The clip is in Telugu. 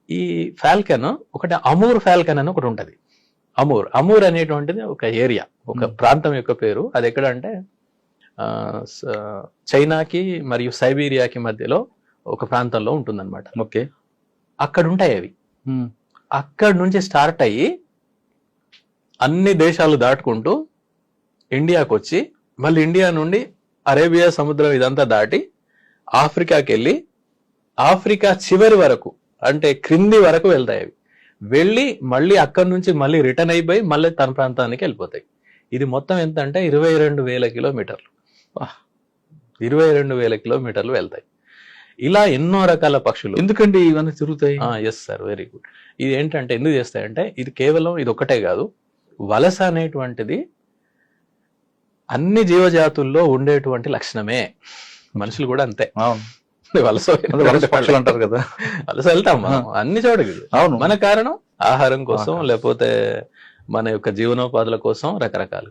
ఈ ఫాల్కన్ ఒకటి అమూర్ ఫాల్కన్ అని ఒకటి ఉంటది. అమూర్ అనేటువంటిది ఒక ఏరియా, ఒక ప్రాంతం యొక్క పేరు. అది ఎక్కడ అంటే చైనాకి మరియు సైబీరియాకి మధ్యలో ఒక ప్రాంతంలో ఉంటుందన్నమాట. ఓకే. అక్కడ ఉంటాయి అవి. అక్కడ నుంచి స్టార్ట్ అయ్యి అన్ని దేశాలు దాటుకుంటూ ఇండియాకి వచ్చి మళ్ళీ ఇండియా నుండి అరేబియా సముద్రం ఇదంతా దాటి ఆఫ్రికాకి వెళ్ళి ఆఫ్రికా చివరి వరకు అంటే క్రింది వరకు వెళ్తాయి అవి. వెళ్ళి మళ్ళీ అక్కడి నుంచి మళ్ళీ రిటర్న్ అయిపోయి మళ్ళీ తన ప్రాంతానికి వెళ్ళిపోతాయి. ఇది మొత్తం ఎంత అంటే 22,000 కిలోమీటర్లు. 22,000 కిలోమీటర్లు వెళ్తాయి. ఇలా ఎన్నో రకాల పక్షులు. ఎందుకండి ఇవన్నీ తిరుగుతాయి? Yes sir, very good. ఇది ఏంటంటే ఎందుకు చేస్తాయంటే ఇది కేవలం ఇది ఒక్కటే కాదు, వలస అనేటువంటిది అన్ని జీవజాతుల్లో ఉండేటువంటి లక్షణమే. మనుషులు కూడా అంతే. వలస పక్షులు అంటారు కదా, వలస వెళ్తాం మనం అన్ని చోటకి. అవును. మన కారణం ఆహారం కోసం లేకపోతే మన యొక్క జీవనోపాధుల కోసం రకరకాలు.